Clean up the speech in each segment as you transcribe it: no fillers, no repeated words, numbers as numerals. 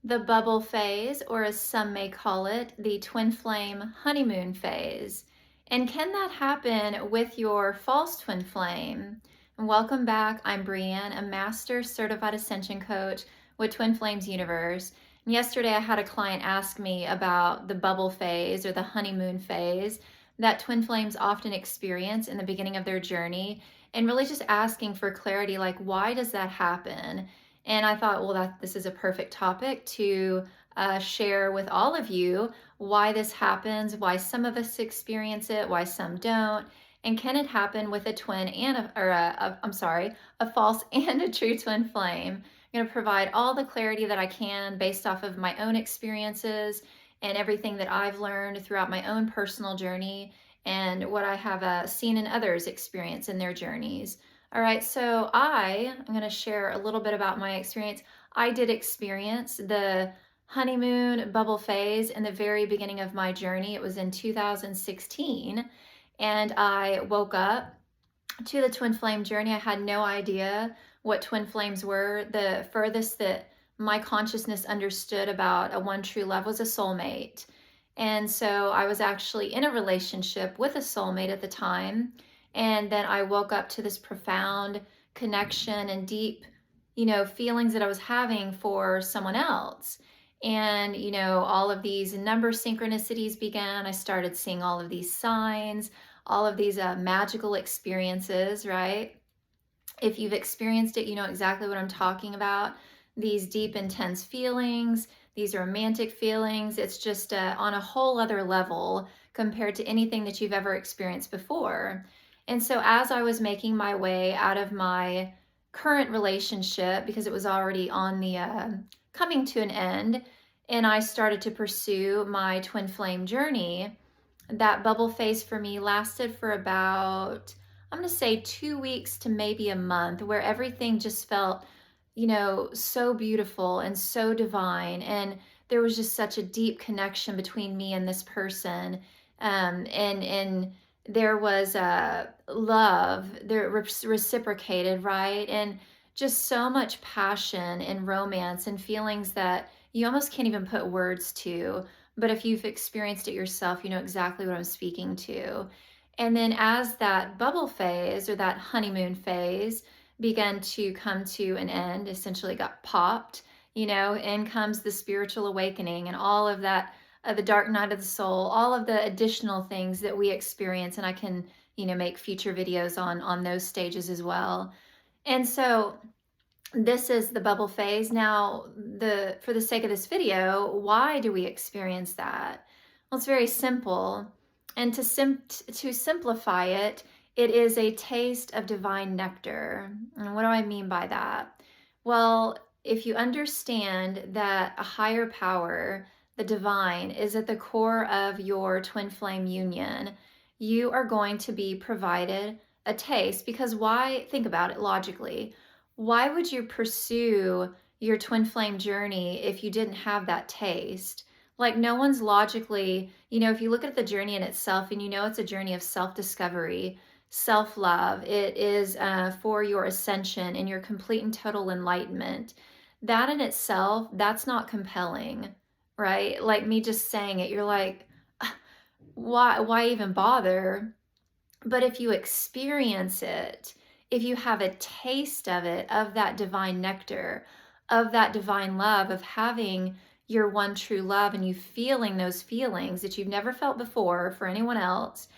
the bubble phase, or as some may call it, the twin flame honeymoon phase. And can that happen with your false twin flame? And welcome back. I'm Breann, a master certified ascension coach with Twin Flames Universe. And yesterday I had a client ask me about the bubble phase or the honeymoon phase that twin flames often experience in the beginning of their journey, and really just asking for clarity, like, why does that happen? And I thought, well, this is a perfect topic to share with all of you why this happens, why some of us experience it, why some don't, and can it happen with a twin and a false and a true twin flame? I'm going to provide all the clarity that I can based off of my own experiences and everything that I've learned throughout my own personal journey and what I have seen in others experience in their journeys. All right, so I'm going to share a little bit about my experience. I did experience the honeymoon bubble phase in the very beginning of my journey. It was in 2016, and I woke up to the twin flame journey. I had no idea what twin flames were. The furthest that my consciousness understood about a one true love was a soulmate. And so I was actually in a relationship with a soulmate at the time. And then I woke up to this profound connection and deep, feelings that I was having for someone else. And, all of these number synchronicities began. I started seeing all of these signs, all of these magical experiences, right? If you've experienced it, you know exactly what I'm talking about. These deep, intense feelings, these romantic feelings. It's just on a whole other level compared to anything that you've ever experienced before. And so as I was making my way out of my current relationship, because it was already on the coming to an end, and I started to pursue my twin flame journey, that bubble phase for me lasted for about, I'm going to say 2 weeks to maybe a month, where everything just felt, so beautiful and so divine. And there was just such a deep connection between me and this person. And there was love, there reciprocated, right? And just so much passion and romance and feelings that you almost can't even put words to. But if you've experienced it yourself, you know exactly what I'm speaking to. And then as that bubble phase or that honeymoon phase began to come to an end, essentially got popped, in comes the spiritual awakening and all of that, the dark night of the soul, all of the additional things that we experience. And I can, make future videos on those stages as well. And so this is the bubble phase. Now, for the sake of this video, why do we experience that? Well, it's very simple. And to simplify it, it is a taste of divine nectar. And what do I mean by that? Well, if you understand that a higher power, the divine, is at the core of your twin flame union, you are going to be provided a taste. Because why? Think about it logically. Why would you pursue your twin flame journey if you didn't have that taste? Like, no one's logically, if you look at the journey in itself, and it's a journey of self-discovery, self-love, it is for your ascension and your complete and total enlightenment. That in itself, that's not compelling, right? Like me just saying it, you're like, why even bother? But if you experience it, if you have a taste of it, of that divine nectar, of that divine love, of having your one true love, and you feeling those feelings that you've never felt before for anyone else,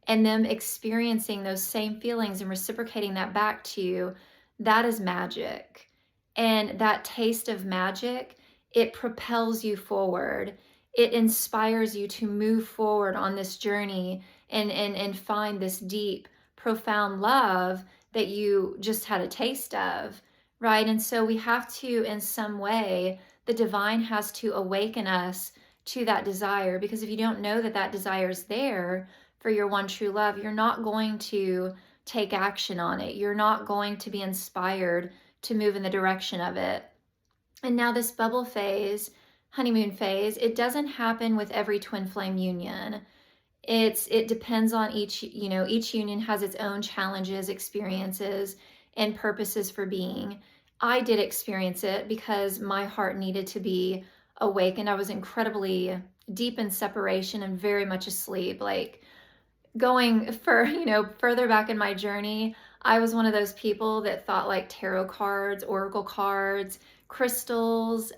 and them experiencing those same feelings and reciprocating that back to you, that is magic. And that taste of magic, it propels you forward. It inspires you to move forward on this journey and find this deep, profound love that you just had a taste of, right? And so we have to, in some way, the divine has to awaken us to that desire. Because if you don't know that that desire is there for your one true love, you're not going to take action on it. You're not going to be inspired to move in the direction of it. And now this bubble phase, honeymoon phase, it doesn't happen with every twin flame union. It depends on each union has its own challenges, experiences, and purposes for being. I did experience it because my heart needed to be awakened. I was incredibly deep in separation and very much asleep. Like, going for, further back in my journey, I was one of those people that thought like tarot cards, oracle cards, crystals,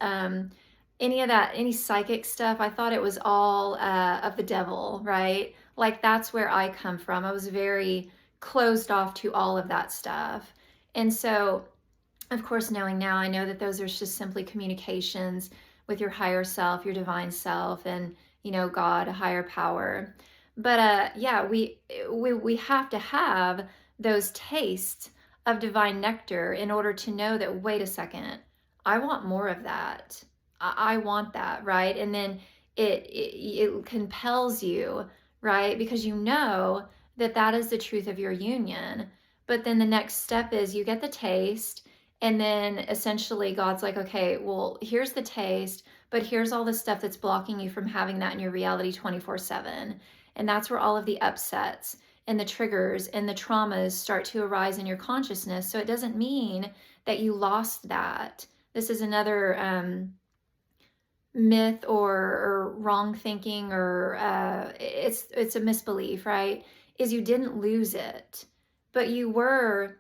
any of that, any psychic stuff, I thought it was all of the devil, right? Like, that's where I come from. I was very closed off to all of that stuff. And so, of course, knowing now, I know that those are just simply communications with your higher self, your divine self, and God, a higher power. But yeah, we have to have those tastes of divine nectar in order to know that, wait a second, I want more of that. I want that, right? And then it compels you, right? Because you know that that is the truth of your union. But then the next step is you get the taste, and then essentially God's like, okay, well, here's the taste, but here's all the stuff that's blocking you from having that in your reality 24/7. And that's where all of the upsets and the triggers and the traumas start to arise in your consciousness. So it doesn't mean that you lost that. This is another myth or wrong thinking, or it's a misbelief, right? Is you didn't lose it, but you were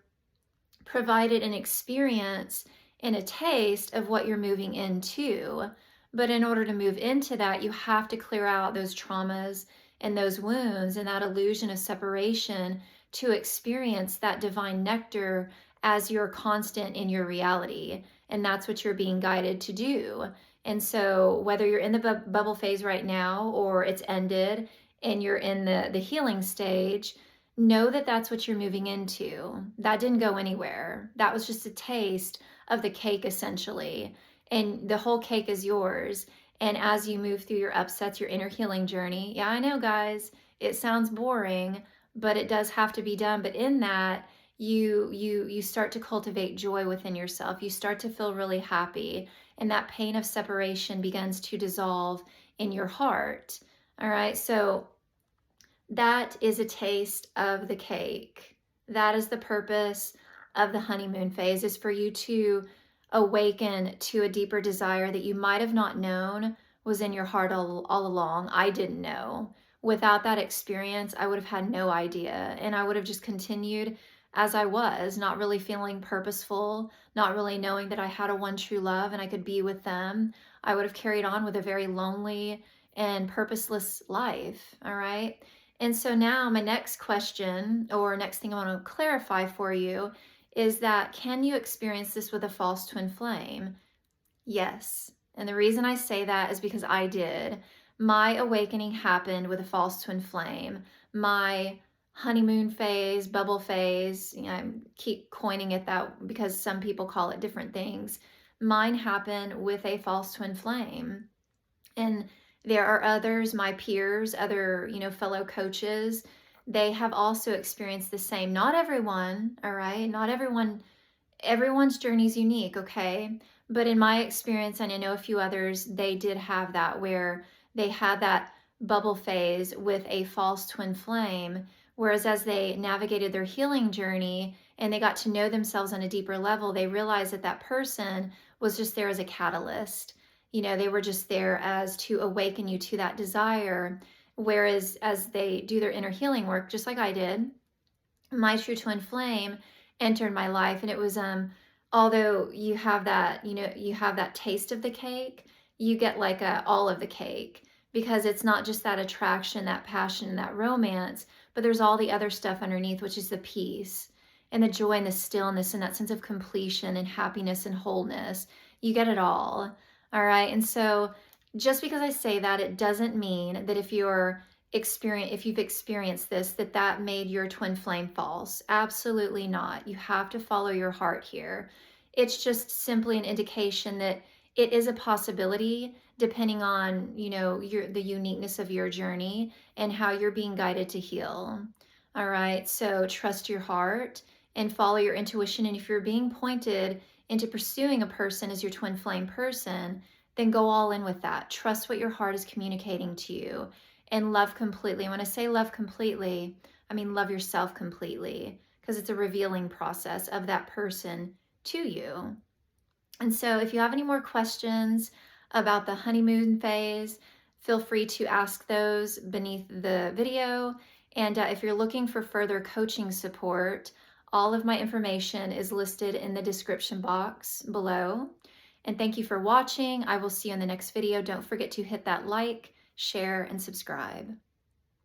provided an experience and a taste of what you're moving into. But in order to move into that, you have to clear out those traumas and those wounds and that illusion of separation to experience that divine nectar as your constant in your reality. And that's what you're being guided to do. And so whether you're in the bubble phase right now or it's ended and you're in the healing stage, know that that's what you're moving into. That didn't go anywhere. That was just a taste of the cake, essentially. And the whole cake is yours. And as you move through your upsets, your inner healing journey, yeah, I know, guys, it sounds boring, but it does have to be done. But in that, you start to cultivate joy within yourself. You start to feel really happy, and that pain of separation begins to dissolve in your heart. All right, so that is a taste of the cake. That is the purpose of the honeymoon phase, is for you to awaken to a deeper desire that you might have not known was in your heart all along. I didn't know. Without that experience, I would have had no idea. And I would have just continued as I was, not really feeling purposeful, not really knowing that I had a one true love and I could be with them. I would have carried on with a very lonely and purposeless life. All right. And so now my next question, or next thing I want to clarify for you, is that, can you experience this with a false twin flame? Yes. And the reason I say that is because I did. My awakening happened with a false twin flame. My honeymoon phase, bubble phase, I keep coining it that because some people call it different things. Mine happened with a false twin flame. And there are others, my peers, other, fellow coaches, they have also experienced the same. Not everyone, all right? Not everyone, everyone's journey is unique, okay? But in my experience, and I know a few others, they did have that, where they had that bubble phase with a false twin flame. Whereas as they navigated their healing journey and they got to know themselves on a deeper level, they realized that that person was just there as a catalyst. They were just there as to awaken you to that desire. Whereas as they do their inner healing work, just like I did, my true twin flame entered my life. And it was, although you have that, you have that taste of the cake, you get like all of the cake, because it's not just that attraction, that passion, that romance, but there's all the other stuff underneath, which is the peace and the joy and the stillness and that sense of completion and happiness and wholeness. You get it all. All right. And so just because I say that, it doesn't mean that if you've experienced this, that made your twin flame false. Absolutely not. You have to follow your heart here. It's just simply an indication that it is a possibility, depending on, the uniqueness of your journey and how you're being guided to heal. All right. So trust your heart and follow your intuition. And if you're being pointed into pursuing a person as your twin flame person, then go all in with that. Trust what your heart is communicating to you, and love completely. And when I say love completely, I mean love yourself completely, because it's a revealing process of that person to you. And so if you have any more questions about the honeymoon phase, feel free to ask those beneath the video. And if you're looking for further coaching support, all of my information is listed in the description box below. And thank you for watching. I will see you in the next video. Don't forget to hit that like, share, and subscribe.